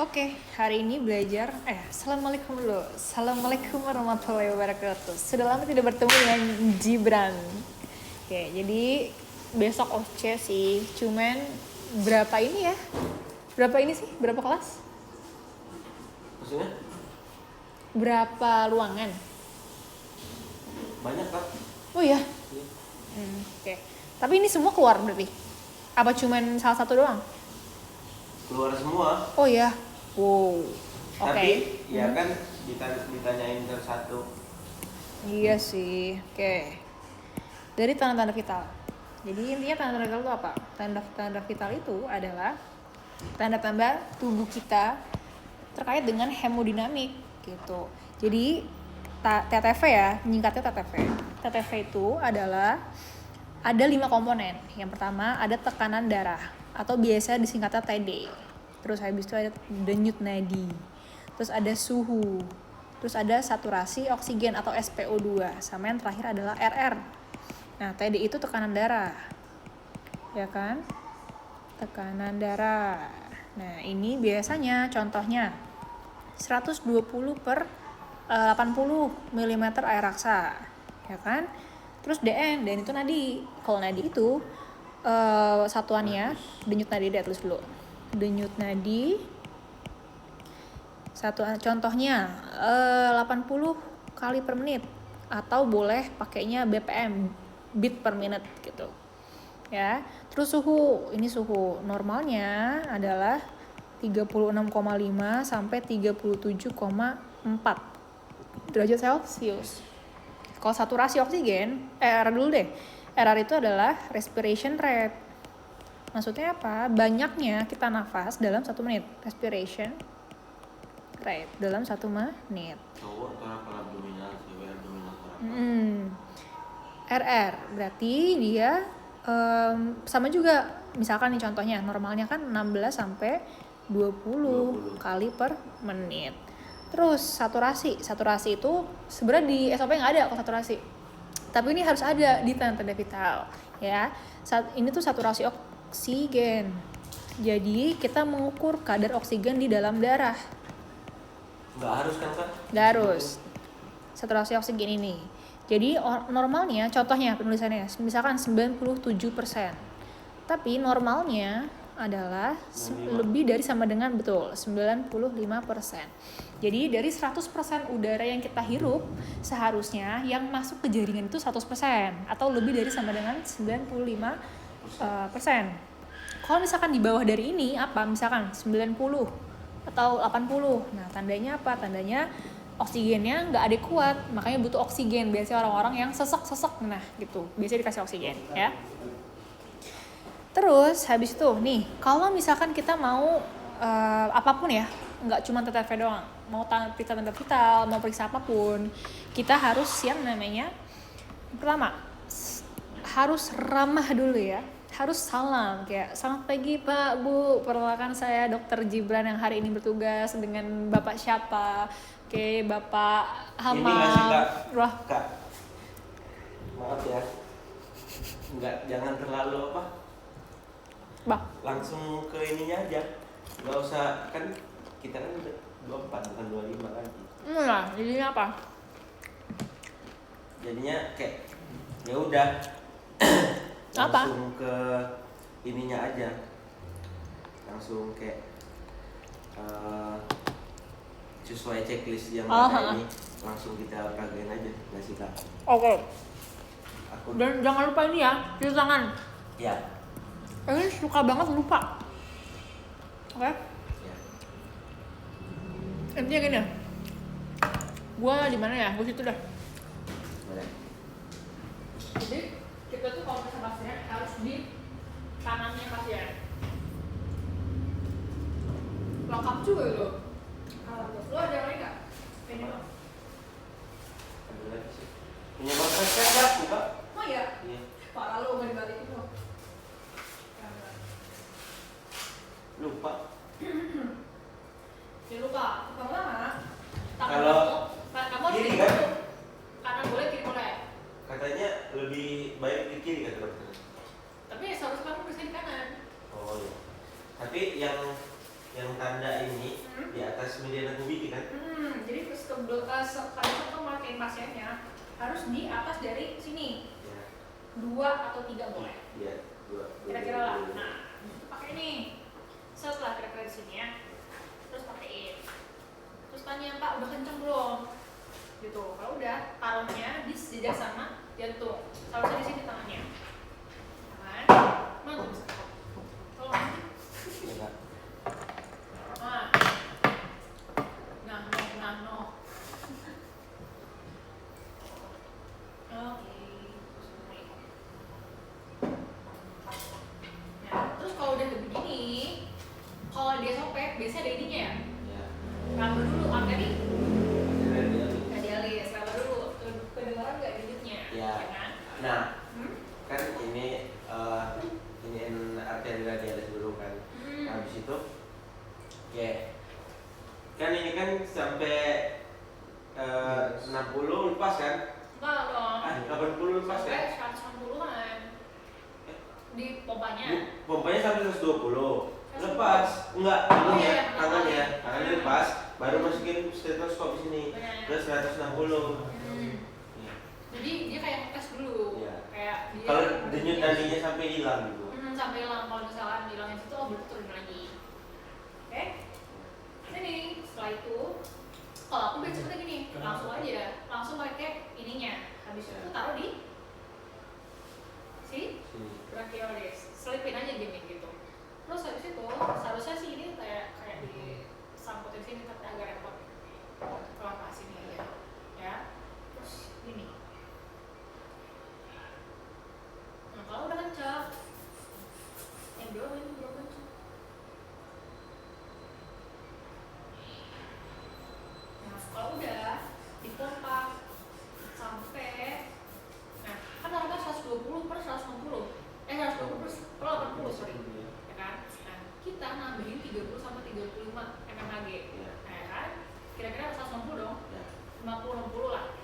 Oke, hari ini belajar. Assalamualaikum dulu. Assalamualaikum warahmatullahi wabarakatuh. Sudah lama tidak bertemu dengan Gibran. Oke, jadi besok OC sih. Cuman berapa ini ya? Berapa ini sih? Berapa kelas? Maksudnya? Berapa ruangan? Banyak Kak. Oh iya. Oke. Tapi ini semua keluar berarti? Apa cuman salah satu doang? Keluar semua. Oh iya. Wow. Oke. Tapi ya kan ditanyain satu. Iya sih. Oke. Dari tanda-tanda vital. Jadi intinya tanda-tanda vital itu apa? Tanda-tanda vital itu adalah tanda-tanda tubuh kita terkait dengan hemodinamik gitu. Jadi TTV ya, menyingkatnya TTV. TTV itu adalah ada 5 komponen. Yang pertama ada tekanan darah atau biasa disingkatnya TD. Terus habis itu ada denyut nadi. Terus ada suhu. Terus ada saturasi oksigen atau SpO2. Sama yang terakhir adalah RR. Nah, TD itu tekanan darah. Ya kan? Tekanan darah. Nah, ini biasanya contohnya 120 per 80 mm air raksa. Ya kan? Terus DN itu nadi. Kalau nadi itu satuannya denyut nadi, dia tulis dulu. Denyut nadi satu contohnya 80 kali per menit atau boleh pakainya BPM, beat per minute gitu. Ya. Terus suhu, ini suhu normalnya adalah 36,5 sampai 37,4 derajat Celcius. Kalau saturasi oksigen, RR dulu deh. RR itu adalah respiration rate. Maksudnya apa? Banyaknya kita nafas dalam 1 menit. Respiration rate dalam 1 menit. Cowok para abdominal, cewek abdominal para. RR berarti dia sama juga. Misalkan nih contohnya, normalnya kan 16 sampai 20 kali per menit. Terus saturasi itu sebenarnya di SOP nggak ada kalau saturasi. Tapi ini harus ada di tanda-tanda vital, ya. Ini tuh saturasi oksigen. Jadi kita mengukur kadar oksigen di dalam darah. Nggak harus kan Kak? Nggak harus. Saturasi oksigen ini. Jadi normalnya, contohnya penulisannya, misalkan 97%. Tapi normalnya adalah lebih dari sama dengan 95%. Jadi dari 100% udara yang kita hirup, seharusnya yang masuk ke jaringan itu 100% atau lebih dari sama dengan 95%. Kalau misalkan di bawah dari ini apa? Misalkan 90 atau 80. Nah, tandanya apa? Tandanya oksigennya nggak adekuat, makanya butuh oksigen. Biasanya orang-orang yang sesek-sesek, nah gitu, biasanya dikasih oksigen ya. Terus habis itu nih, kalau misalkan kita mau apapun ya, nggak cuma TTV doang, mau tanda vital, mau periksa apapun, kita harus yang namanya, pertama harus ramah dulu ya, harus salam, kayak selamat pagi Pak, Bu, perkenalkan saya Dr. Gibran yang hari ini bertugas dengan Bapak siapa. Oke, Bapak Hamam. Ini nggak sih Kak? Wah. Kak, maaf ya, jangan terlalu apa, langsung ke ininya aja, nggak usah, kan kita kan udah 24 bukan 25 lagi. Nah, jadinya apa? Jadinya kayak ya udah langsung ke ininya aja, langsung kayak sesuai checklist yang ada ini, langsung kita peragain aja, nggak sih Kak? Oke. Dan jangan lupa ini ya, cuci tangan. Ya. Ini suka banget lupa. Oke? Ya. Intinya gini ya. Gua di mana ya? Gua situ dah. Boleh. Jadi kita tuh kalau periksa pasien harus di kanannya pasien. Lengkap juga itu. Lo ada yang lain nggak? Ini lo. Ada lagi sih. Punya baterai kan ya, Kak? Oh iya. Iya. Parah lo nggak dibalikin lo. Lupa. Ya lupa. Pertama, Kalau kamu harus kiri kan? kanan boleh, kiri boleh. Katanya lebih baik di kiri kata dokter. Tapi seharusnya kamu periksa di kanan. Oh iya. Tapi yang yang tanda ini di atas mediana kubik kan? Jadi kalau kita pakai pasiennya harus di atas dari sini. Ya. 2 atau 3 boleh. Iya, 2. Kira-kira lah. Nah, itu pakai ini. Setelah kira-kira di sini ya. Terus pakein. Terus tanya, Pak, udah kenceng belum? Gitu. Kalau udah, taruhnya di sejajar sama jantung. Seharusnya di sini tangannya. Tangan. Mana tuh bisa? Tolong. Enggak. No. Oke. Nah, terus kalau udah begini, kalau dia sopek, biasanya ada ininya ya. Ya. Laba dulu, apa nih? Akhirnya dia. Nggak dialis, laba dulu. Kedengaran nggak digitnya? Ya. Kan? Nah, kan ini arteri radialis dulu kan. Habis itu, kan ini kan sampai 60 lepas kan? Enggak dong. 80 lepas kan? Sampai 160-an. Di pompanya. Pompanya sampai 120. Lepas. Enggak, tangannya lepas, baru masukin stetoskop di sini. Terus 160. Jadi dia kayak ngetes dulu. Iya. Kayak dia Kalau denyut nadinya sampai hilang gitu. sampai hilang. Kalau misalkan hilangnya situ, berarti turun lagi. Oke? Ini setelah itu, kalau aku biar cepetnya gini, langsung pakai ininya. Habis itu taruh di brachialis, selipin aja gini gitu. Terus habis itu seharusnya sih ini kayak di sangkutin sini, tapi agak repot. Kelapa sini aja, ya. Terus gini. Nah kalau udah kencang, yang dua ini belum kencang. Nah kalau udah dipompa sampai, nah kan normalnya 120/160, 120/80, sorry, ya kan? Nah kita nambahin 30-35 mmHg, ya kan? Kira-kira 160 dong, 50-60 lah,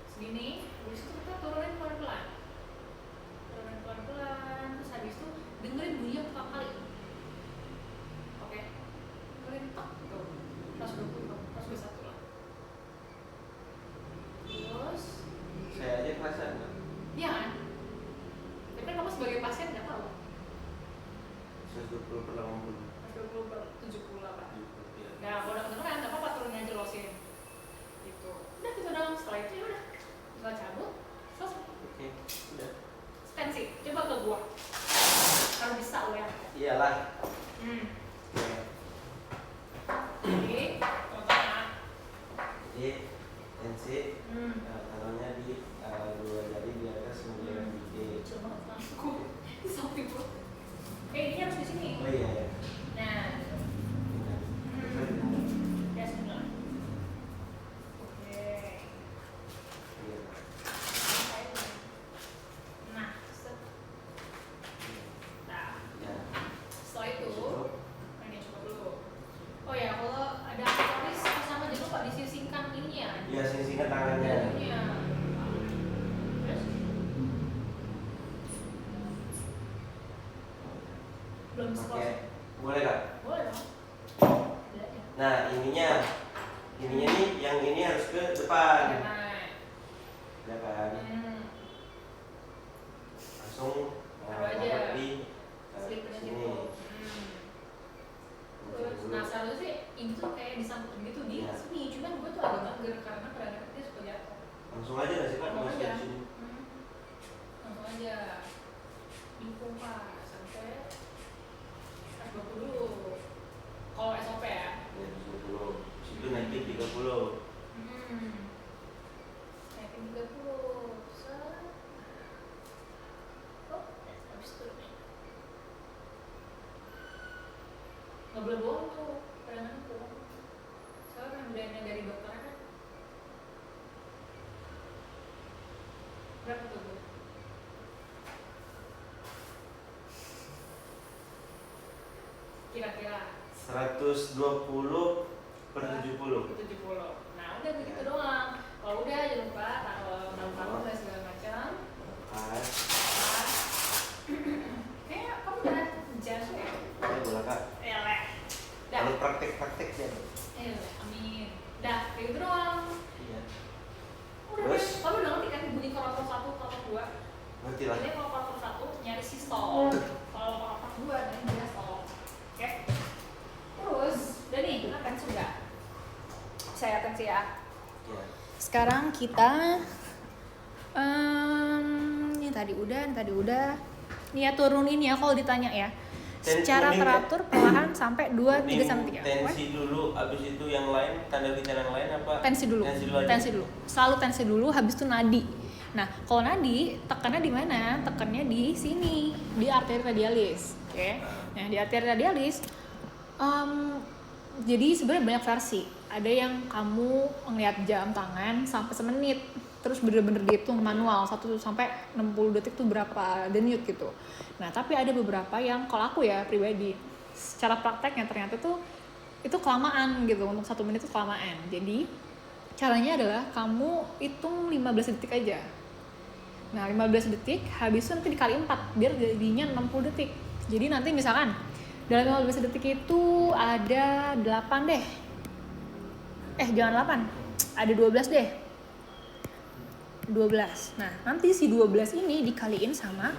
segini. Habis itu kita turunin pelan-pelan, terus habis itu dengerin bunyinya pertama kali. Oke, dengerin tak tuh 120, 121 lah. Terus Saya aja kerasan kan? iya kan? Tapi kan kamu sebagai pasien nggak tahu. 120/80. 120/70 lah Pak. Ya. Nah kalau udah kedengeran nggak apa-apa, turunin aja losin. Gitu. Udah gitu dong. Setelah itu ya udah, tinggal cabut, selesai. Oke, udah. Stensi, coba ke gua. Kalau bisa lo ya. Iyalah. Ya. Jadi, contohnya. Jadi tensi taruhnya di 2 jari di atas mediana kubik. Coba aku di samping gua. Ini harus di sini. Oh iya ya. Nah. Ya sembilan. Oke. Nah, setelah itu, ini coba dulu. Oh ya, kalau ada aksesoris sama jangan lupa disisingkan ininya. Iya, singkat tangannya. Iya. Terus? Belum Oke, selesai. boleh Kak? Boleh dong. Ada aja. Nah, ininya nih, yang ini harus ke depan. Ya kan? Langsung Taruh aja. di Selipin aja sini. tuh. Terus, nah seharusnya sih ini tuh kayak disangkut gitu di Ya. sini, cuman gue tuh agak mager karena kadang-kadang dia suka jatuh. Langsung aja nggak sih Kak? Langsung Masukin aja. di sini. Langsung aja dipompa sampai 120 dulu. Kalau SOP ya. Ya, 20. Situ naikin 30. Naikin 30. Set. Oh, habis itu nih. Nggak boleh bohong tuh, kadang-kadang bohong. Soalnya pemberiannya dari dokter kan. Berapa tuh Bu? Kira-kira 120/70. 70. Nah udah begitu doang. Kalau udah jangan lupa taruh daun dan segala macam. Pas. Kayak kamu udah jatuh ya? Boleh Kak? Eleh. Dah. kayak gitu doang. Iya. Udah Terus? deh, kamu udah ngerti kan bunyi korator 1, korator 2? Ngerti lah. Jadi kalau korator 1 nyari sistol, kalau korator 2 nyari diastol. Oke? Terus, udah nih, atensi enggak? Saya atensi ya. Iya. Sekarang kita ini tadi udah. Nih ya turunin ya kalau ditanya ya. Secara teratur perlahan sampai 2, 3 sampai 3. Tensi dulu, abis itu yang lain, tanda vital yang lain apa? Tensi dulu. Aja. Tensi dulu. Selalu tensi dulu, habis itu nadi. Nah, kalau nadi, tekannya di mana? Tekannya di sini, di arteri radialis. Oke. Nah, di arteri radialis jadi sebenarnya banyak versi. Ada yang kamu ngeliat jam tangan sampai semenit, terus bener-bener dihitung manual 1 sampai 60 detik tuh berapa denyut gitu. Nah, tapi ada beberapa yang kalau aku ya pribadi, secara prakteknya ternyata tuh itu kelamaan gitu, untuk 1 menit itu kelamaan. Jadi caranya adalah kamu hitung 15 detik aja. Nah, 15 detik habis itu nanti dikali 4 biar jadinya 60 detik. Jadi nanti misalkan dalam 15 detik itu ada 8 deh. Jangan 8. Ada 12 deh. 12. Nah, nanti si 12 ini dikaliin sama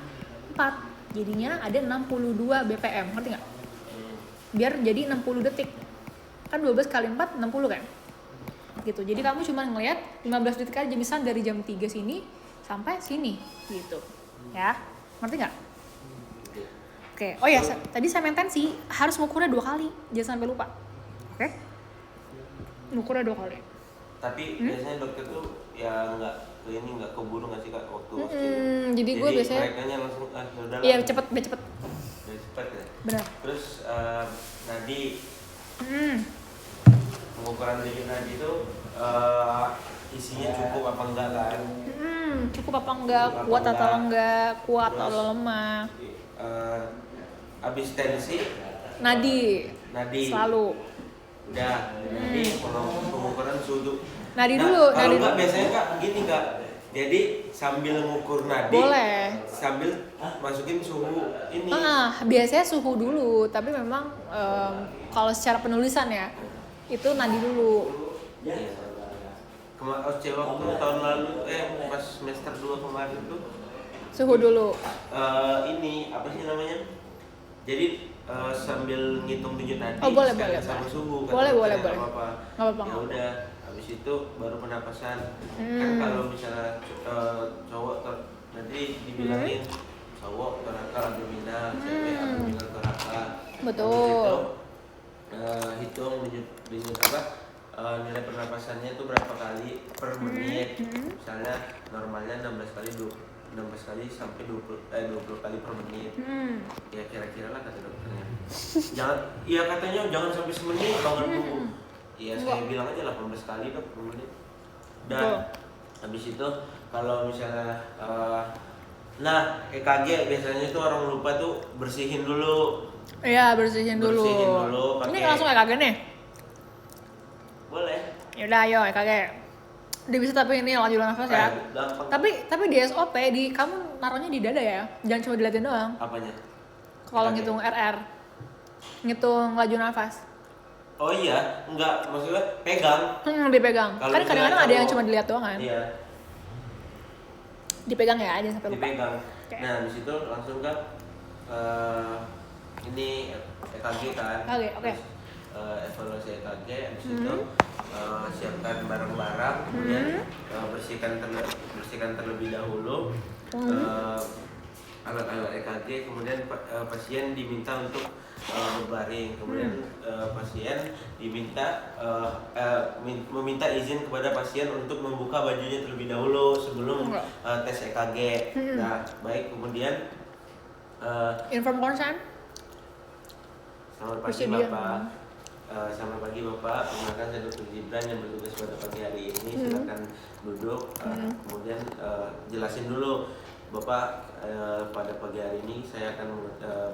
4. Jadinya ada 62 BPM, ngerti nggak? Biar jadi 60 detik. Kan 12 kali 4, 60 kan? Gitu. Jadi kamu cuma ngelihat 15 detik aja, misalnya dari jam 3 sini sampai sini gitu. Ya. Ngerti nggak? Oke. Oh ya, tadi saya tensi harus ngukurnya 2 kali. Jangan sampai lupa. Oke? Ngukurnya 2 kali. Tapi biasanya dokter tuh ya nggak keburu nggak sih Kak waktu jadi gue biasanya mereka langsung udah iya cepet. udah cepet ya. Benar. Terus nadi pengukuran denyut nadi itu isinya cukup apa enggak kan? Cukup apa enggak, kuat atau enggak, kuat atau lemah. Abis tensi Nadi selalu udah nadi pengukuran suhu. Nadi dulu. Kalau enggak biasanya Kak gini Kak, jadi sambil ngukur nadi boleh sambil masukin suhu ini. Biasanya suhu dulu, tapi memang kalau secara penulisan ya itu nadi dulu. Iya. Waktu tahun lalu pas semester 2 kemarin tuh Suhu dulu. Ini apa sih namanya? Jadi sambil ngitung denyut nadi boleh sama suhu kan. Boleh. Nggak apa-apa. Ya udah, habis itu baru penapasan. Kan kalau misalnya cowok nanti dibilangin cowok torakal abdominal, cewek abdominal torakal. Betul. Habis itu hitung denyut nilai pernapasannya itu berapa kali per menit. Misalnya normalnya 16 kali sampai 20 kali per menit. Ya kira-kira lah kata dokternya. Katanya jangan sampai semenit banget dulu. Iya, saya bilang aja 18 kali per menit. Dan habis itu kalau misalnya EKG biasanya itu orang lupa tuh bersihin dulu. Iya, bersihin dulu. Ini langsung EKG nih? Boleh. Yaudah, ayo EKG. Udah bisa, tapi ini laju nafas ya. Tapi di SOP kamu naruhnya di dada ya. Jangan cuma diliatin doang. Apanya? Kalau ngitung RR. Ngitung laju nafas. Oh iya, enggak, maksudnya pegang. Dipegang. Kalo kan kadang-kadang ada yang cuma dilihat doang kan. Iya. Dipegang ya, jangan sampai lupa. Dipegang. Okay. Nah, habis itu langsung ke ini EKG kan. Oke. Evaluasi EKG, habis itu siapkan barang-barang, kemudian bersihkan terlebih dahulu alat-alat EKG, kemudian pasien diminta untuk berbaring, kemudian pasien meminta izin kepada pasien untuk membuka bajunya terlebih dahulu sebelum tes EKG. Nah, baik, kemudian inform consent. Selamat pagi Bapak. Selamat pagi Bapak. Perkenalkan saya Dr. Gibran yang bertugas pada pagi hari ini. Silakan duduk. Kemudian jelasin dulu Bapak, pada pagi hari ini saya akan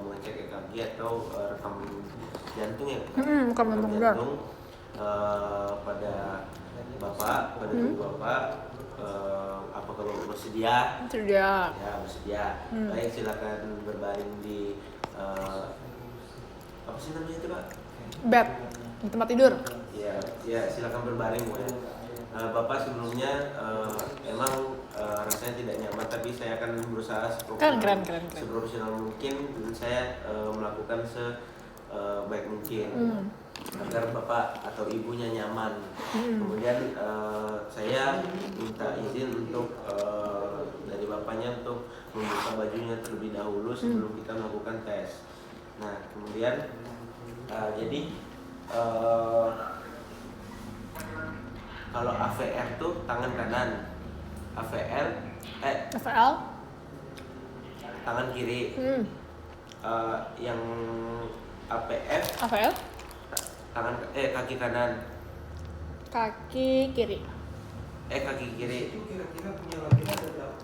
mengecek EKG atau rekam jantung ya. Rekam jantung. Pada Bapak, pada tubuh Bapak. Apakah Bapak bersedia? Bersedia. Ya, bersedia. Baik, silakan berbaring di apa sih namanya itu Pak? Bed, di tempat tidur. Ya, ya silakan berbaring Bu ya. Bapak sebelumnya emang rasanya tidak nyaman, tapi saya akan berusaha Keren. seprofesional mungkin dan saya melakukan sebaik mungkin agar bapak atau ibunya nyaman. Kemudian saya minta izin untuk dari bapaknya untuk membuka bajunya terlebih dahulu sebelum kita melakukan tes. Nah kemudian jadi kalau AVR tuh tangan kanan, AVL tangan kiri, yang APF tangan kaki kanan, kaki kiri. kaki kiri.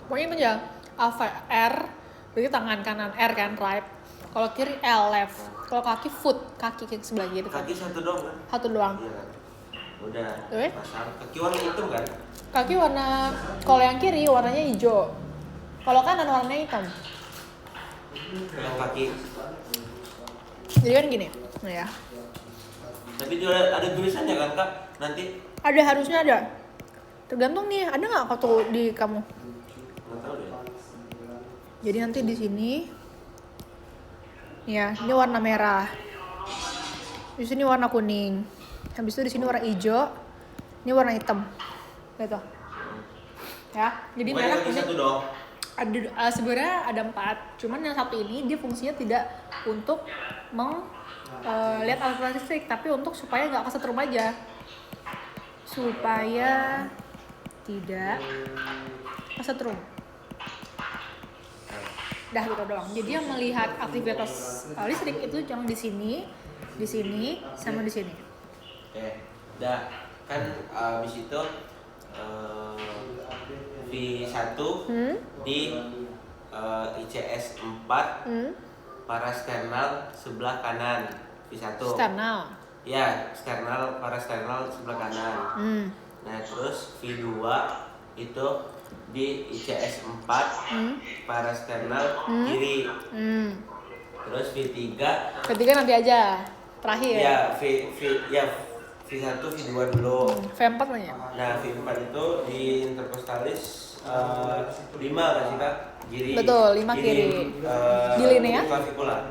Pokoknya panjang. R berarti tangan kanan, R kan right. Kalau kiri L left. Kalau kaki foot, kaki sebelah kiri. Kaki satu doang kan? Satu doang. Iya kan? Udah Oke. pasang. Kaki warna hitam kan? Kaki warna, kalau yang kiri warnanya hijau. Kalau kanan warnanya hitam. Yang kaki. Jadi kan gini, nah ya. Tapi juga ada tulisannya kan Kak? Nanti Ada, harusnya ada. Tergantung nih, ada nggak waktu di kamu? nggak tahu deh. Jadi nanti di sini, ya, ini warna merah. Di sini warna kuning. Habis itu di sini warna hijau. Ini warna hitam. Gitu. Ya, jadi Pokoknya merah kaki kuning. satu dong. Ada sebenarnya ada 4, cuman yang satu ini dia fungsinya tidak untuk lihat alat listrik, tapi untuk supaya nggak kesetrum aja, supaya tidak kesetrum. Dah gitu doang. Jadi yang melihat aktivitas listrik itu yang di sini, sama di sini. Dah kan abis itu V1 di ICS 4 parasternal sebelah kanan V1. Eksternal. Ya, parasternal sebelah kanan. Nah, terus V2 itu di ICS 4 parasternal kiri. Terus V3 nanti aja. Terakhir. ya V1 V2 dulu. V4 namanya. Nah, V4 itu di intercostalis 5 kan sih Kak? Kiri. Betul, 5 kiri. Di linea? Clavicula.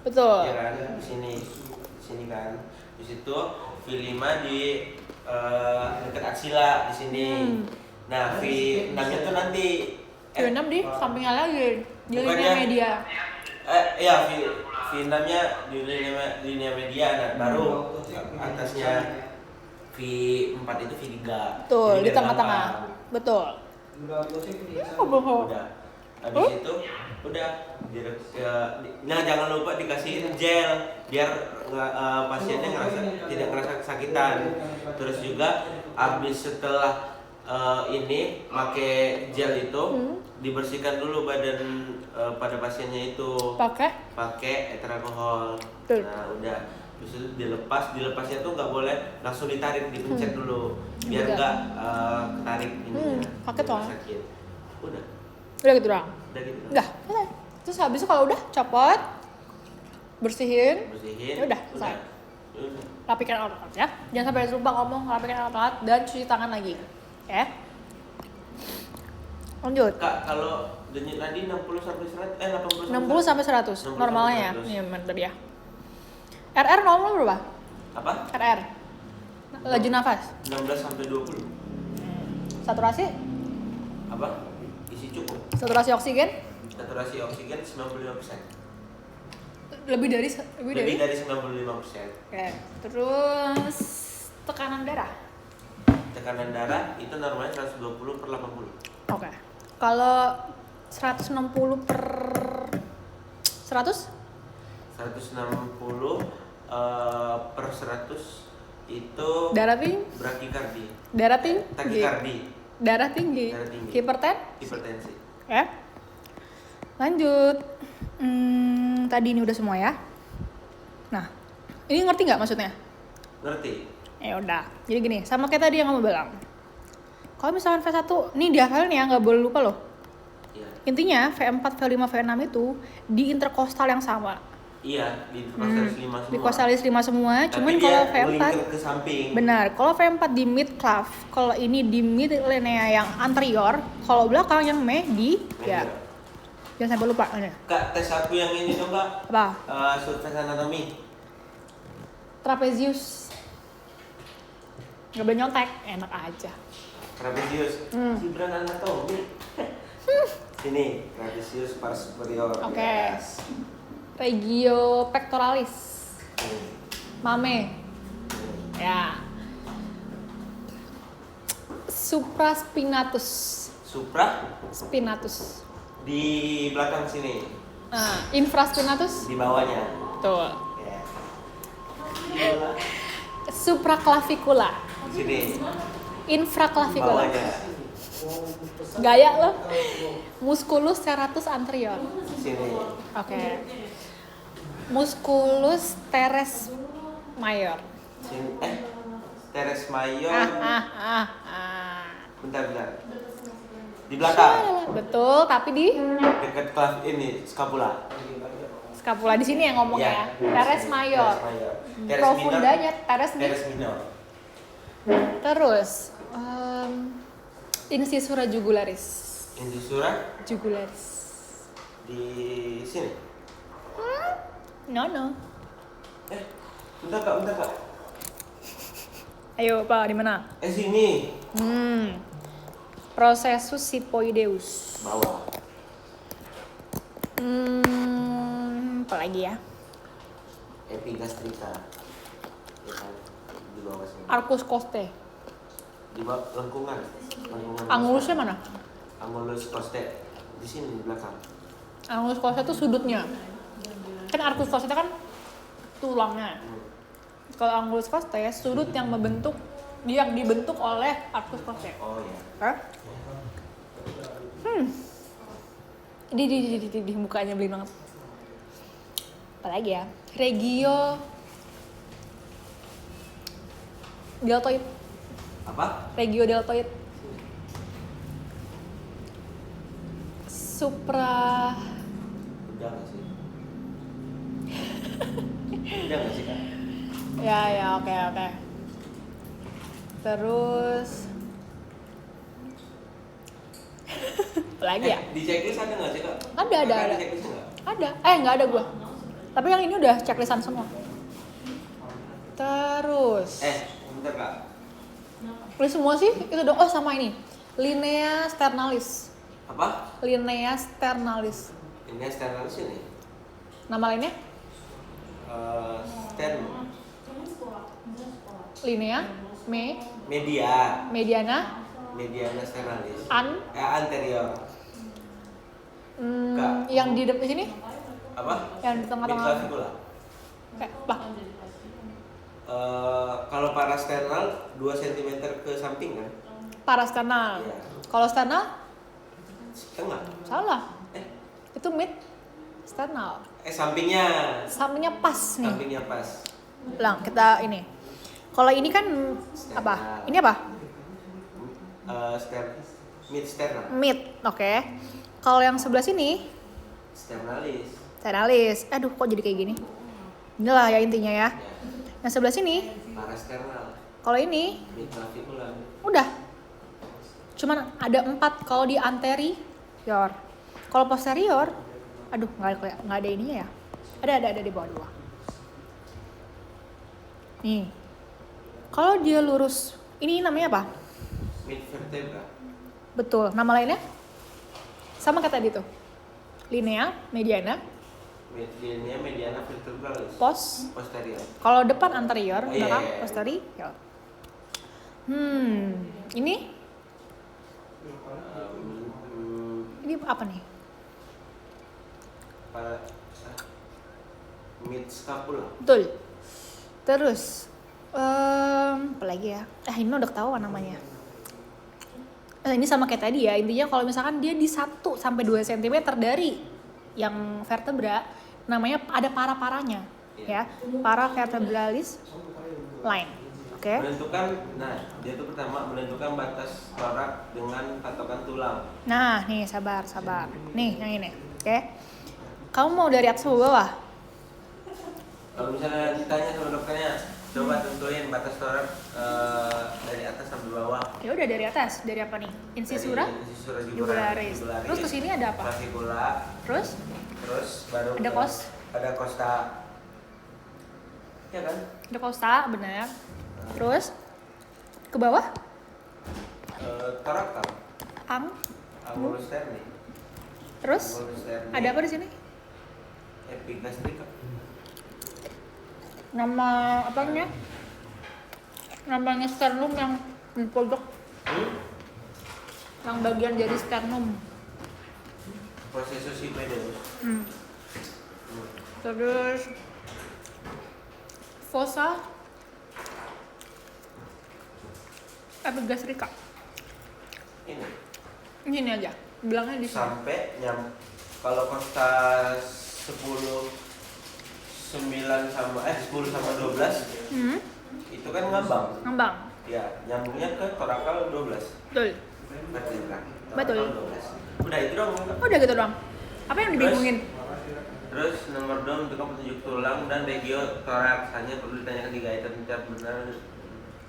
Betul. Ya kan, di sini kan. Di situ V5 di dekat aksila di sini. Nah, V6-nya tuh nanti V6 di sampingnya lagi, di bukannya- linea media. Ya V6-nya di linea media, nah baru atasnya V4 itu V3. Betul, Jadi di biar tengah-tengah. gampang. Betul. Oh, bohong. Udah. Habis itu udah nah jangan lupa dikasih gel biar pasiennya tidak ngerasa kesakitan. Terus juga habis setelah ini pakai gel itu dibersihkan dulu badan pada pasiennya itu pakai ether alkohol. Betul. Nah udah terus itu dilepasnya tuh nggak boleh langsung ditarik, dipencet dulu biar Udah. nggak ketarik ininya. Sakit biar soalnya. sakit. Udah Gitu doang. gitu. Udah, selesai. Terus habis itu kalau udah copot, bersihin, Bersihin. ya udah, selesai. Rapikan alat-alat ya. Jangan sampai lupa ngomong rapikan alat-alat dan cuci tangan lagi. Ya. Lanjut. Kak, kalau denyut nadi 60 sampai 100 80 60 sampai 100 60 normalnya ya. sampai 100. Ini mantap ya. RR normal berapa? apa? RR. Laju nafas. 16 sampai 20. Saturasi? Apa? Isi cukup. Saturasi oksigen? Saturasi oksigen 95%. Lebih dari Lebih dari 95%. Oke. Terus tekanan darah. Tekanan darah itu normalnya 120 per 80. Oke. Kalau 160 per 100? 160 per 100 itu Darah tinggi? brakikardi. Darah tinggi? Takikardi. Darah tinggi. Darah tinggi. Hipertensi. Hipertensi. Ya. Lanjut. Tadi ini udah semua ya. Nah, ini ngerti nggak maksudnya? Ngerti? Ya udah. Jadi gini, sama kayak tadi yang kamu bilang. Kalau misalkan V1, nih dihafalin ya, nggak boleh lupa loh. Iya. Intinya V4, V5, V6 itu di interkostal yang sama. Iya, di Costalis 5 semua. Di Costalis 5 semua, Tapi cuman dia kalau V4 melingkar ke samping. benar, kalau V4 di mid clef, kalau ini di mid linea yang anterior, kalau belakang yang di ya. Jangan sampai lupa ini. Kak, tes aku yang ini dong, Kak. Apa? Surface anatomy. Trapezius. Nggak boleh nyontek, enak aja. Trapezius. Gibran anatomy. Sini, trapezius pars superior. Oke. Yes. Regio pectoralis. Mame. Ya. Supraspinatus. Spinatus. Di belakang sini. Infraspinatus. Di bawahnya. Tuh. Ya. Supraclavicula. Sini. Infraclavicula. Bawahnya. Gaya lo. Musculus serratus anterior. Sini. Oke. Musculus teres mayor. Sini. Teres mayor. Bentar. Di belakang. Betul, tapi di Dekat klaf ini, scapula. scapula di sini yang ngomong ya. Teres mayor. Teres Profundanya teres minor. Terus incisura jugularis. Incisura Jugularis. di sini. No. Bentar kak. Ayo, Pak, di mana? Sini. Processus sipoideus. Bawah. Apa lagi ya? Epigastrika. Ya kan? Di bawah sini. Arcus costae. Di bawah lengkungan. Angulusnya mana? Angulus costae. Di sini di belakang. Angulus costae itu sudutnya. Kan arcus costae kan tulangnya. Kalau angulus costae sudut yang dibentuk oleh arcus costae. Oh iya. Hah? Di mukanya beli banget. Apalagi ya? Regio deltoid. Apa? Regio deltoid. Supra. Udah nggak sih? Udah nggak sih kak? Ya, oke. Terus apalagi ya? Di checklist ada nggak sih kak? Ada. Ada checklist nggak? Ada. Nggak ada gua. Tapi yang ini udah checklistan semua. Terus. Bentar kak. Ini semua sih itu dong. Oh, sama ini. Linea sternalis. Apa? Linea sternalis. Ini sternalis ini. Nama lainnya? Stern. Linea mediana sternalis. Anterior. Yang di depan sini? Apa? Yang di tengah-tengah. Midclavicula. Lah. Kalau parasternal 2 cm ke samping kan? Parasternal. Iya. Kalau sternal? Tengah. Salah. Itu mid sternal. Sampingnya. Sampingnya pas nih. Sampingnya pas. Lang, kita ini. Kalau ini kan Sternal. apa? Ini apa? Mid sternal. Mid, oke. Kalau yang sebelah sini Sternalis. sternalis. Aduh, kok jadi kayak gini? Inilah ya intinya ya. Yang sebelah sini, Parasternal. kalau ini Midclavicula. udah. Cuman ada 4 kalau di anterior. Kalau posterior, aduh nggak ada ininya ya. Ada di bawah. Nih, kalau dia lurus, ini namanya apa? Mid vertebra. Betul. Nama lainnya? Sama kayak tadi tuh. Linea mediana. Linea mediana vertebralis. Posterior. Posterior. Kalau depan anterior, belakang Iya. posterior. Ini apa nih? Mid scapula. Betul. Terus apa lagi ya? Ini udah ketahuan namanya. Ini sama kayak tadi ya. Intinya kalau misalkan dia di 1 sampai 2 cm dari yang vertebra, namanya ada para-paranya, ya. Para vertebralis line. Oke. Menentukan, dia tuh pertama menentukan batas torak dengan patokan tulang. Nah, nih sabar. Nih, yang ini. Oke. Kamu mau dari atas ke bawah? Kalau misalnya ditanya sama dokternya, coba tentuin batas torak dari atas sampai bawah. Ya udah dari atas, dari apa nih? Incisura, Dari incisura jugularis. Terus ke sini ada apa? Clavicula. Terus Baru ada ada costa. Ya kan? ada costa, benar. Terus ke bawah? Torakal. Angulus sterni. Terus Angulus sterni. ada apa di sini? Epigastrica. Nama apanya? Namanya sternum yang di pojok, yang bagian dari sternum. Processus ipedeus. Terus fossa epigastrica. Ini aja. Bilangnya di sini. Sampai kalau costa 9 sama 12 itu kan ngambang. Ya, nyambungnya ke torakal 12. Betul. Vertebra. Betul. Torakal 12. Udah itu dong. Udah gitu doang. Apa yang dibingungin? Terus nomor 2 untuk petunjuk tulang dan regio toraks, hanya perlu ditanyakan 3 item mencap benar.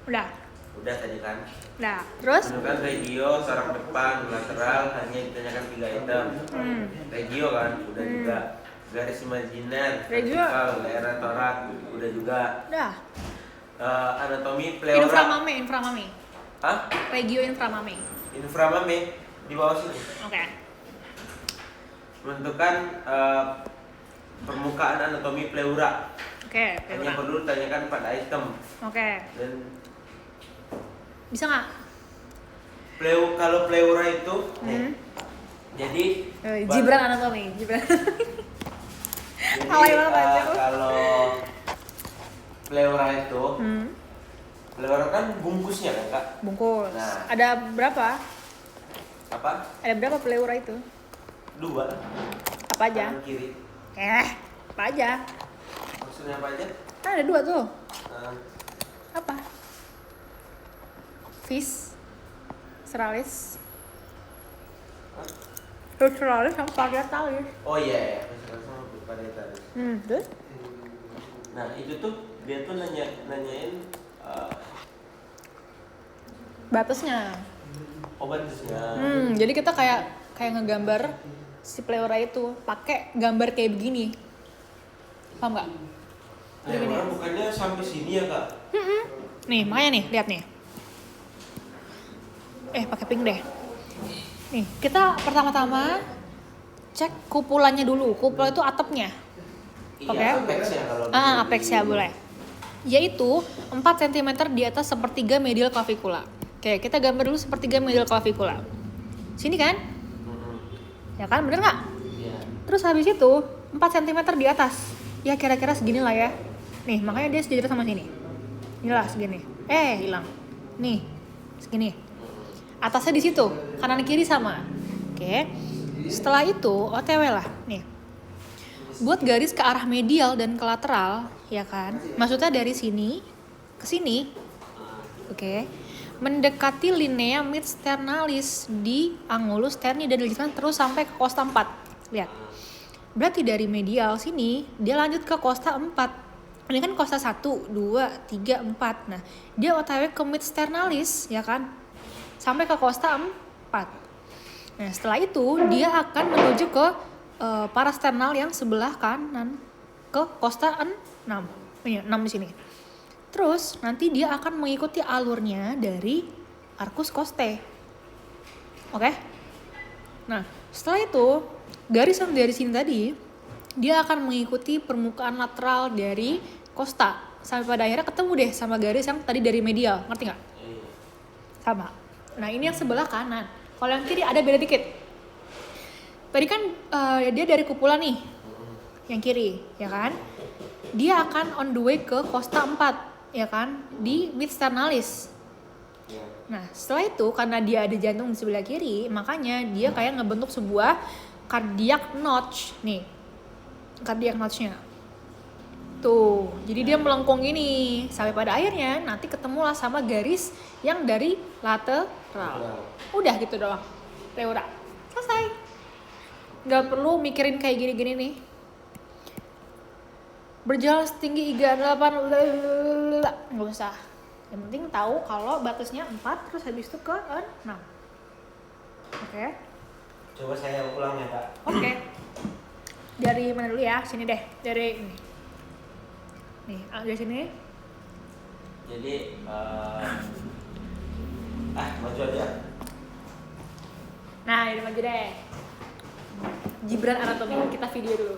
Udah tadi kan. Udah. Terus? Tentukan regio torak depan lateral, hanya ditanyakan 3 item. Regio kan udah juga. Garis imaginer, Regio. vertikal, daerah torak udah juga. Udah. Anatomi pleura. Inframame. Hah? Regio inframame. Inframame di bawah sini. Oke. Menentukan permukaan anatomi pleura. Oke, Hanya perlu ditanyakan pada item. Oke. Dan Bisa nggak? kalau pleura itu jadi Gibran anatomi. jadi, Alay banget ya. kalau pleura itu pleura kan bungkusnya kan Kak? Bungkus. Nah. Ada berapa? Apa? Ada berapa pleura itu? 2. Apa aja? Kanan kiri. Apa aja? Maksudnya apa aja? Kan ada 2 tuh. Nah, Apa? Vis, seralis, seralis sama parietalis. oh iya, sama parietalis. Terus? Nah itu tuh dia tuh nanyain Batasnya. obatnya. Jadi kita kayak ngegambar si pleura itu pakai gambar kayak begini. Paham nggak? Pleura bukannya sampai sini ya Kak? Nih, makanya nih, lihat nih. Pakai pink deh. Nih, kita pertama-tama cek kupulannya dulu. Kupula itu atapnya. Iya, Oke. apex ya kalau Apex ya boleh. Yaitu 4 cm di atas sepertiga medial clavicula. Oke, kita gambar dulu sepertiga medial clavicula. Sini kan? Ya kan, bener nggak? Iya. Terus habis itu 4 cm di atas. Ya kira-kira segini lah ya. Nih, makanya dia sejajar sama sini. Inilah segini. Hilang. Nih, segini. Atasnya di situ, kanan kiri sama. Oke. Setelah itu OTW lah. Nih. Buat garis ke arah medial dan ke lateral, ya kan? Maksudnya dari sini ke sini. Oke. Mendekati linea mid sternalis di angulus sterni dan dilanjutkan terus sampai ke costa 4. Lihat. Berarti dari medial sini dia lanjut ke costa 4. Ini kan costa 1, 2, 3, 4. Nah, dia OTW ke mid sternalis, ya kan? Sampai ke costa 4. Nah, setelah itu dia akan menuju ke parasternal yang sebelah kanan ke costa 6. Ini 6 di sini. Terus nanti dia akan mengikuti alurnya dari arcus costae. Oke? Nah, setelah itu garis yang dari sini tadi dia akan mengikuti permukaan lateral dari costa sampai pada akhirnya ketemu deh sama garis yang tadi dari medial. Ngerti nggak? Sama. Nah, ini yang sebelah kanan. Kalau yang kiri ada beda dikit. Tadi kan dia dari kupula nih. Yang kiri, ya kan? Dia akan on the way ke costa 4, ya kan? Di mid sternalis. Nah, setelah itu karena dia ada jantung di sebelah kiri, makanya dia kayak ngebentuk sebuah cardiac notch nih. Cardiac notch-nya. Tuh, jadi dia melengkung gini sampai pada akhirnya nanti ketemulah sama garis yang dari lateral. Udah gitu doang. Pleura. Selesai. Gak perlu mikirin kayak gini-gini nih. berjalan setinggi 38 nggak usah. Yang penting tahu kalau batasnya 4 terus habis itu ke 6. Oke. Coba saya ulang ya Kak. Oke. Dari mana dulu ya? Sini deh. Dari ini. Nih, dari sini. Jadi maju aja. Nah, ini maju deh. Gibran anatomi kita video dulu.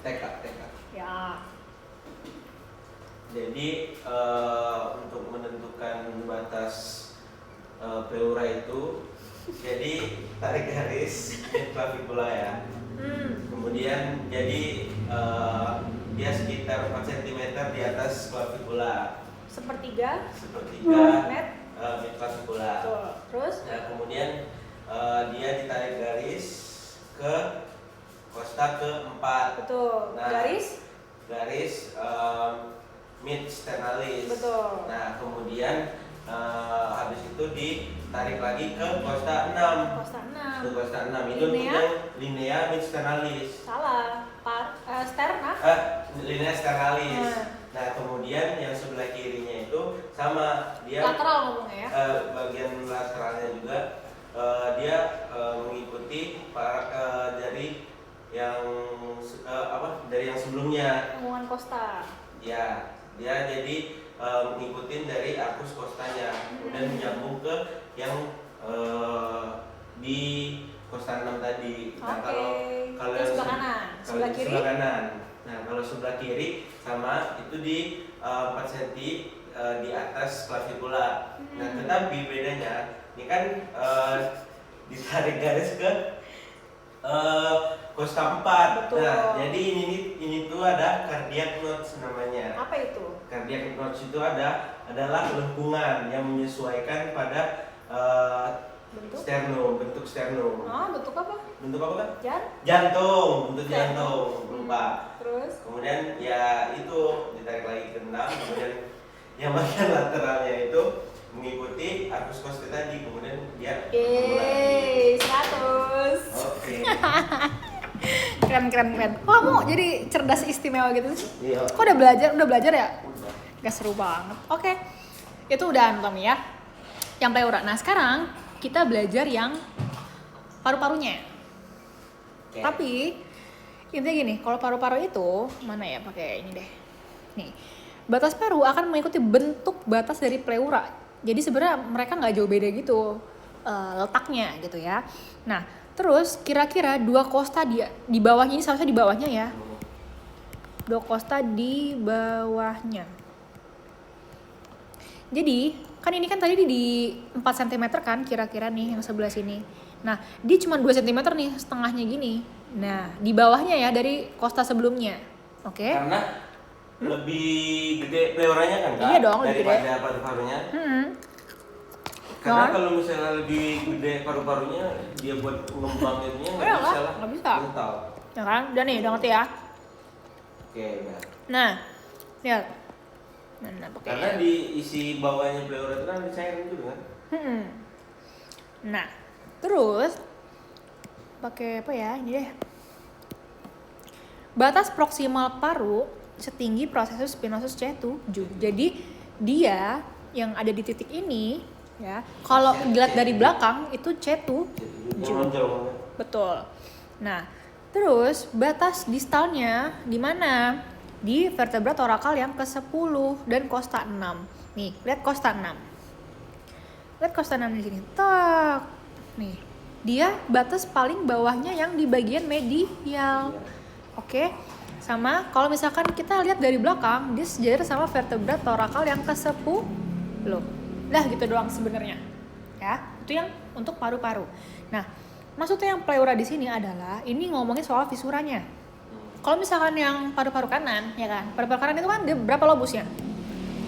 TK. Ya. Jadi untuk menentukan batas pleura itu, jadi tarik garis di clavicula ya. Kemudian jadi dia sekitar 4 cm di atas clavicula. Sepertiga. Mid clavicula. Terus? Nah kemudian dia ditarik garis ke kosta keempat. Betul. Nah, Garis mid sternalis. Betul. Nah kemudian habis itu ditarik lagi ke kosta 6. Kosta 6. Ke kosta 6 itu yang linea mid sternalis. Salah. Sterna. Linea sternalis. Nah kemudian yang sebelah kirinya itu sama dia Lateral ngomongnya ya. bagian lateralnya juga dia mengikuti dari yang dari yang sebelumnya. Hubungan kosta. Ya, dia jadi ngikutin dari arcus costanya, kemudian menyambung ke yang di kosta 6 tadi. Nah, kalau itu sebelah kanan, sebelah kiri. Sebelah kanan. Nah, kalau sebelah kiri sama itu di 4 cm di atas clavicula. Nah, tetapi bedanya ini kan ditarik garis ke kosta 4. Betul. Nah, jadi ini tuh ada cardiac notes namanya. Apa itu? Cardiac notes itu adalah lengkungan yang menyesuaikan pada bentuk sternum. Bentuk apa? Bentuk apa kan? Jantung. Bentuk jantung. Lupa. Terus? Kemudian ya itu ditarik lagi ke 6, kemudian yang bagian lateralnya itu mengikuti arcus costa tadi, kemudian dia 100. Oke. Keren. Kok kamu jadi cerdas istimewa gitu sih? Iya. Kok udah belajar ya? Gak seru banget. Oke. Itu udah anatomi ya. Yang pleura. Nah, sekarang kita belajar yang paru-parunya. Oke. Tapi intinya gini, kalau paru-paru itu mana ya, pakai ini deh. Nih. Batas paru akan mengikuti bentuk batas dari pleura. Jadi sebenarnya mereka nggak jauh beda gitu letaknya gitu ya. Nah, terus kira-kira 2 kosta di bawahnya, ini seharusnya di bawahnya ya. 2 kosta di bawahnya. Jadi kan ini kan tadi di 4 cm kan kira-kira nih yang sebelah sini. Nah, dia cuma 2 cm nih, setengahnya gini. Nah, di bawahnya ya dari kosta sebelumnya. Oke? Karena lebih gede pleuranya kan Kak? Iya dong, lebih gede. Daripada paru-parunya. Karena kalau misalnya lebih gede paru-parunya, dia buat ngembanginnya nggak bisa lah. Nggak bisa. Mental. Ya kan? Udah nih, udah ngerti ya. Oke, udah. Nah, lihat. Mana pakai? Karena di isi bawahnya pleura itu kan dicairin juga kan? Nah, terus pakai apa ya? Ini deh. Batas proksimal paru setinggi processus spinosus C7. Jadi dia yang ada di titik ini ya, kalau dilihat dari belakang itu C7. Betul. Nah, terus batas distalnya di mana? Di vertebra torakal yang ke-10 dan kosta 6. Nih, lihat kosta 6. Lihat kosta 6 di sini. Tak. Nih. Dia batas paling bawahnya yang di bagian medial. Oke. Sama kalau misalkan kita lihat dari belakang, dia sejajar sama vertebra torakal yang ke-10. Dah gitu doang sebenarnya. Ya, itu yang untuk paru-paru. Nah, maksudnya yang pleura di sini adalah ini ngomongin soal fisuranya. Kalau misalkan yang paru-paru kanan, ya kan? Paru-paru kanan itu kan dia berapa lobusnya?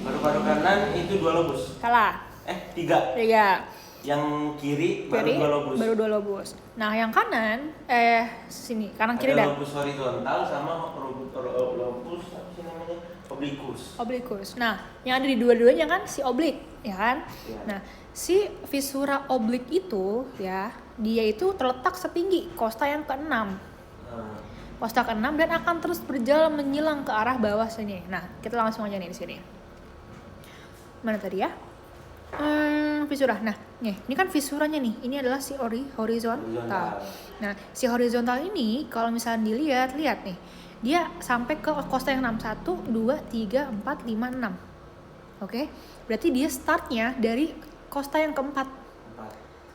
Paru-paru kanan itu 2 lobus. Salah. 3. Yang kiri baru 2 lobus. Baru 2 lobus. Nah, yang kanan sini, kanan kiri ada dah. lobus horizontal sama lobus apa sih namanya? Oblikus. Nah, yang ada di dua-duanya kan si oblik, ya kan? Ya. Nah, si visura oblik itu ya, dia itu terletak setinggi kosta yang ke-6. kosta ke-6 dan akan terus berjalan menyilang ke arah bawah sini. Nah, kita langsung aja nih di sini. Mana tadi ya? Visura. Nah, nih, ini kan visuranya nih. Ini adalah si horizontal. Nah, si horizontal ini kalau misalnya dilihat, lihat nih. Dia sampai ke kosta yang 6, 1, 2, 3, 4, 5, 6. Oke? Berarti dia startnya dari kosta yang keempat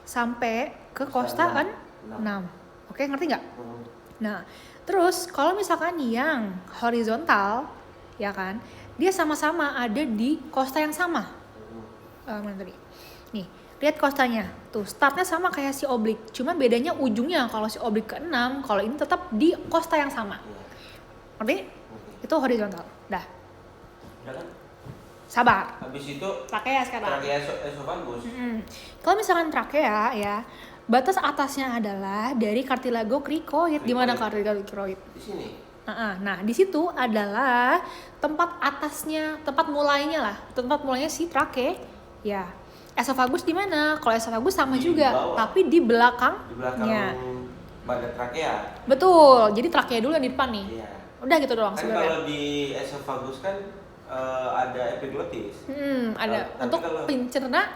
sampai ke kosta kan 6. Oke, ngerti nggak? Nah, terus kalau misalkan yang horizontal, ya kan, dia sama-sama ada di kosta yang sama. Mana tadi? Nih, lihat kostanya. Tuh, startnya sama kayak si oblik. Cuma bedanya ujungnya. Kalau si oblik ke-6, kalau ini tetap di kosta yang sama. Ngerti? Itu horizontal. Dah. Udah kan? Sabar. Habis itu Trakea sekarang. trakea esophagus. Kalau misalkan trakea ya, batas atasnya adalah dari cartilago cricoid. Di mana cartilago cricoid? Di sini. Nah, di situ adalah tempat atasnya, tempat mulainya lah. Tempat mulainya si trakea. Ya. Esophagus di mana? Kalau esophagus sama Di juga, bawah. tapi di belakangnya. Di belakang pada trakea. Betul. Jadi trakea dulu yang di depan nih. Iya. Udah gitu doang Kan sebenarnya. kalau di esophagus kan ada epiglotis. Ada Tapi untuk kalau- pencernaan.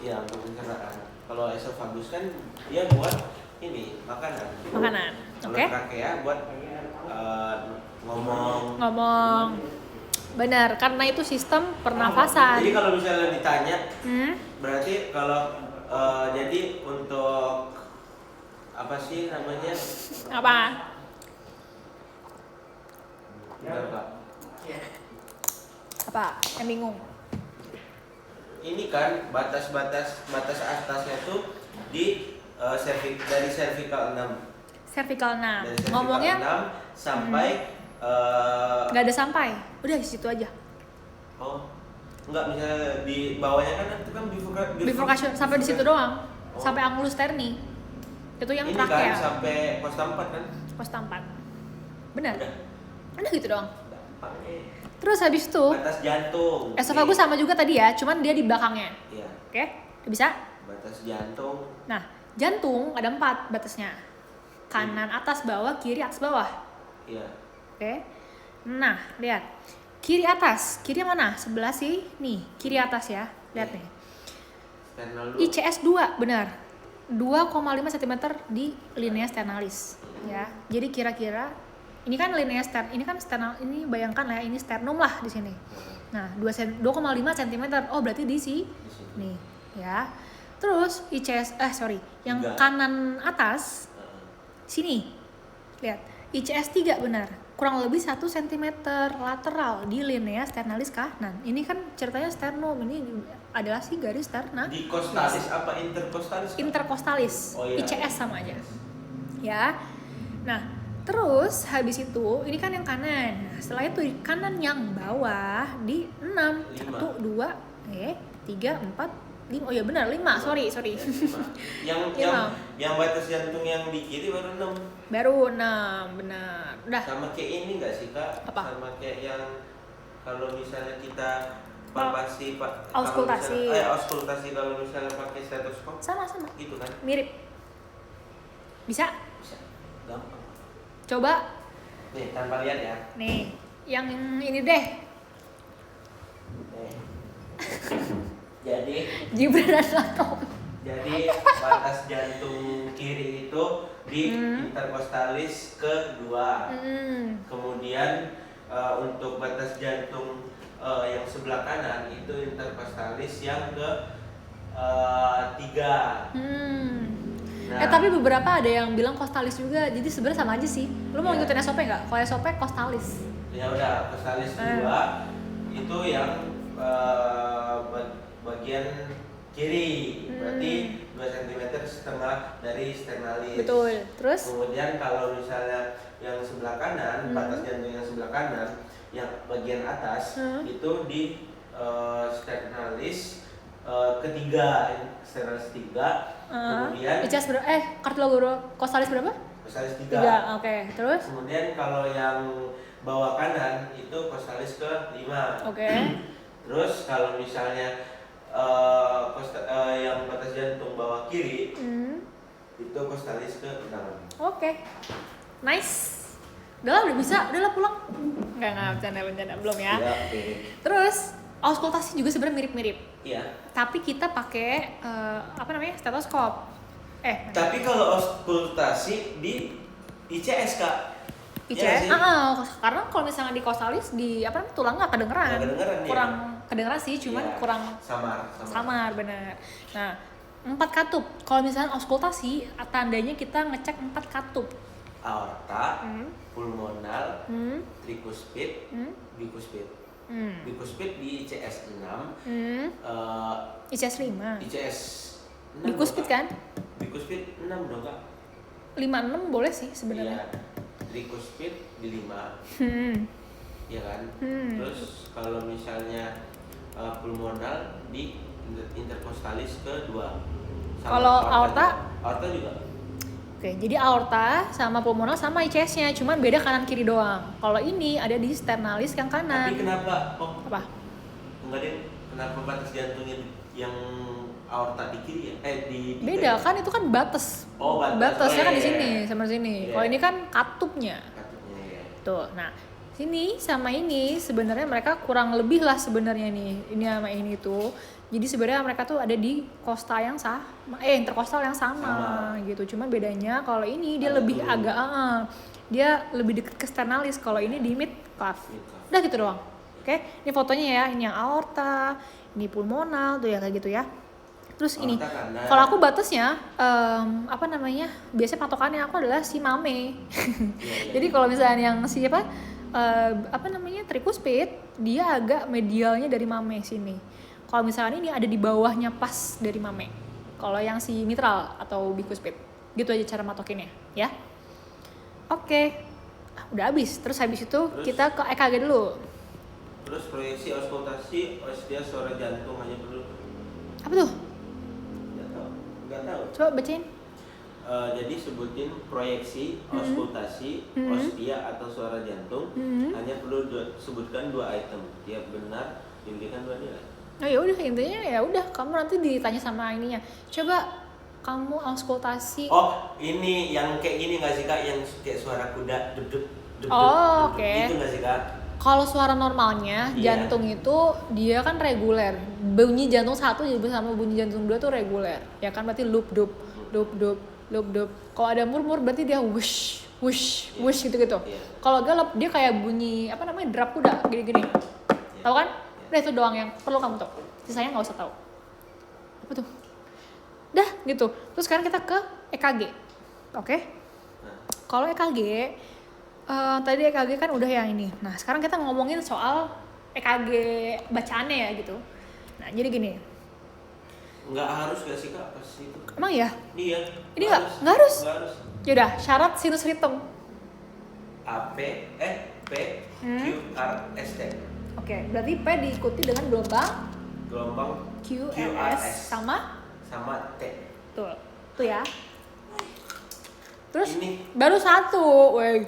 Iya, untuk pencernaan. Kalau esophagus kan dia buat ini makanan. Makanan. Kalau Oke. trakea buat ngomong. Ngomong. Benar, karena itu sistem pernafasan. Jadi kalau misalnya ditanya, Hmm? berarti kalau jadi untuk apa sih namanya? Apa? Berapa? Apa? Yang bingung. Ini kan batas atasnya tuh di dari cervical 6. Cervical 6. Dari cervical Ngomongnya 6 sampai nggak ada sampai. Udah di situ aja. oh, enggak, misalnya di bawahnya kan itu kan Bifurcation sampai di situ doang. Oh. Sampai angulus terni. Itu yang ini trakea. kan sampai kosta 4 kan? Kosta 4. Benar. Udah. Udah gitu doang. Gampang nih. Terus habis itu Batas jantung. esophagus sama juga tadi ya, cuman dia di belakangnya. Iya. Oke? Udah bisa? Batas jantung. Nah, jantung ada 4 batasnya. Kanan, atas, bawah, kiri, atas, bawah. Iya. Oke. Nah, lihat. Kiri atas. Kiri mana? Sebelah sih. Nih, kiri atas ya. Lihat nih. Sternal dulu. ICS 2, benar. 2,5 cm di linea sternalis. Ya. Jadi kira-kira ini kan linea ini kan sternal, ini bayangkan lah ya, ini sternum lah di sini. Nah, 2,5 cm. Oh, berarti di Di sini. nih, ya. Terus ICS yang Tiga. kanan atas sini. Lihat, ICS 3 benar. Kurang lebih 1 cm lateral di linea sternalis kanan. Ini kan ceritanya sternum, ini adalah si garis sterna Di costalis apa intercostalis? intercostalis. Oh, iya. ICS sama aja. Ya. Nah, terus habis itu ini kan yang kanan. Nah, setelah itu di kanan yang bawah di 6. 1 2 3 4 5. Oh ya benar, 5. Sorry. Ya, 5. yang batas jantung yang di kiri baru 6. Baru 6, benar. Udah. Sama kayak ini enggak sih, Kak? Apa? Sama kayak yang kalau misalnya kita palpasi Auskultasi. auskultasi kalau misalnya pakai stetoskop Sama-sama. gitu kan? Mirip. Bisa? Bisa. Gampang. Coba Nih, tanpa lihat ya. nih, yang ini deh. Nih. Jadi Gibran atau Jadi batas jantung kiri itu di intercostalis kedua. Kemudian untuk batas jantung yang sebelah kanan itu intercostalis yang ke 3. Nah, tapi beberapa ada yang bilang kostalis juga, jadi sebenarnya sama aja sih. Lu mau Iya. ngikutin SOP nggak? Kalau SOP kostalis. ya udah costalis kedua itu yang bagian kiri, berarti 2 cm setengah dari sternalis. Betul. Terus? Kemudian kalau misalnya yang sebelah kanan, batas jantung yang sebelah kanan, yang bagian atas itu di sternalis ketiga, sternalis 3. Kemudian ICS berapa? Cartilago kostalis berapa? costalis 3. 3. Oke. Terus? Kemudian kalau yang bawah kanan itu costalis ke 5. Oke. Terus kalau misalnya yang batas jantung bawah kiri itu costalis ke 6. Oke. Nice. Udah bisa, udah lah pulang. Enggak, bercanda belum ya. Iya, oke. Terus auskultasi juga sebenarnya mirip-mirip. Iya. Tapi kita pakai stetoskop. Tapi kalau auskultasi di ICS Kak. ICS, karena kalau misalnya di kosalis tulang nggak kedengeran. Nggak kedengeran, kurang kedengeran sih, cuman Iya, kurang samar, benar. Nah, 4 katup. Kalau misalnya auskultasi, tandanya kita ngecek 4 katup. Aorta, pulmonal, trikuspid, bikuspid. Bikuspid di ICS 6. ICS 5. ICS 6. Bikuspid kan? Bikuspid 6 dong Kak. 5-6 boleh sih sebenarnya. Iya. Trikuspid di 5. Iya kan? Terus kalau misalnya pulmonal di interkostalis ke 2. Kalau aorta? Aorta juga. Oke, jadi aorta sama pulmonal sama ICS-nya, cuman beda kanan kiri doang. Kalau ini ada di sternalis yang kanan. Tapi kenapa? Apa? Enggak deh, kenapa batas jantungnya yang aorta di kiri ya? Di beda kan, itu kan batas. Oh, batasnya kan di iya. sini sama sini. Iya. Kalau ini kan katupnya. Katupnya ya. Tuh, nah sini sama ini sebenarnya mereka kurang lebih lah sebenarnya nih. Ini sama ini tuh. Jadi sebenarnya mereka tuh ada di kosta yang interkostal yang sama gitu. Cuman bedanya kalau ini dia lebih agak dia lebih dekat ke sternalis. Kalau ini di midclav. Udah gitu doang. Oke, ini fotonya ya. Ini yang aorta, ini pulmonal tuh ya kayak gitu ya. Terus ini, kalau aku batasnya, biasanya patokannya aku adalah si mame. Jadi kalau misalnya yang trikuspid, dia agak medialnya dari mame sini. Kalau misalnya ini ada di bawahnya pas dari mame. Kalau yang si mitral atau bikuspid, gitu aja cara matokinnya, ya. Oke, udah habis. Terus habis itu kita ke EKG dulu. Terus proyeksi auskultasi, dia suara jantung hanya perlu. Apa tuh? Nggak tahu. Coba bacain. Jadi sebutin proyeksi, auskultasi, ostia atau suara jantung, hanya perlu sebutkan 2 item. Tiap benar diberikan 2 nilai. Oh ya udah, intinya ya udah kamu nanti ditanya sama ininya. Coba kamu auskultasi. Oh, ini yang kayak gini nggak sih Kak? Yang kayak suara kuda duduk. Oh, oke. Itu nggak sih Kak? Kalau suara normalnya, jantung itu dia kan reguler. Bunyi jantung 1 jadi sama bunyi jantung 2 tuh reguler. Ya kan, berarti loop dup. Kalau ada murmur berarti dia wush gitu-gitu. Kalau galop dia kayak bunyi drap kuda gini-gini. Tahu kan? Udah itu doang yang perlu kamu tahu. Sisanya enggak usah tahu. Apa tuh? Dah gitu. Terus sekarang kita ke EKG. Oke? Kalau EKG tadi EKG kan udah yang ini. Nah, sekarang kita ngomongin soal EKG bacaannya ya gitu. Nah, jadi gini. Nggak harus gak sih Kak pas itu? Emang ya? Iya. Ini nggak harus? Nggak harus. Yaudah, syarat sinus ritem. A, P, Q, R, S, T. Oke, berarti P diikuti dengan gelombang Q, R, S sama T. Tuh ya. Terus ini baru 1, weh.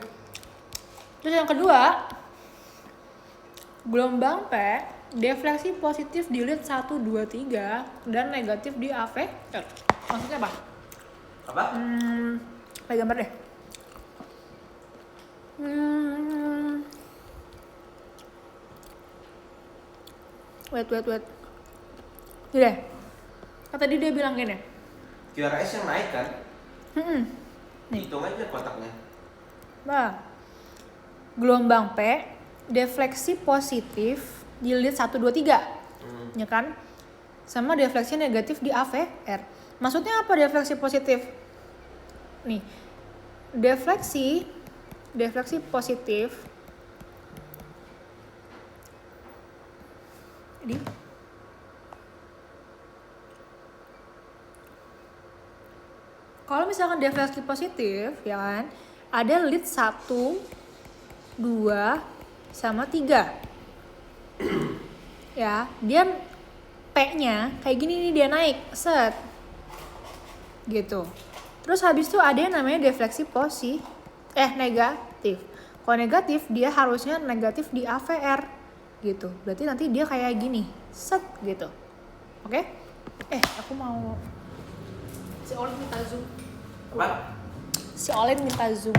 Terus yang kedua, gelombang P, defleksi positif di lead 1, 2, 3 dan negatif di AV. Maksudnya apa? Apa? Pakai gambar deh. Wait. Ini deh. Kan tadi dia bilang gini. QRS yang naik kan? Nih. Hitung aja kotaknya. Gelombang P, defleksi positif di lead 1, 2, 3. Ya kan? Sama defleksi negatif di AVR. Maksudnya apa defleksi positif? Nih. Defleksi positif ini kalau misalkan defleksi positif ya kan, ada lead 1, 2 sama 3. Ya, dia P-nya kayak gini nih, dia naik, set. Gitu. Terus habis itu ada yang namanya defleksi negatif. Kalau negatif dia harusnya negatif di AVR gitu. Berarti nanti dia kayak gini, set gitu. Oke? Aku mau si Olin minta zoom. Apa? Si Olin minta zoom.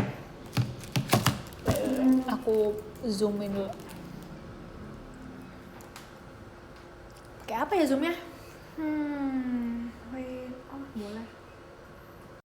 Aku zoomin dulu. Kayak apa ya zoomnya?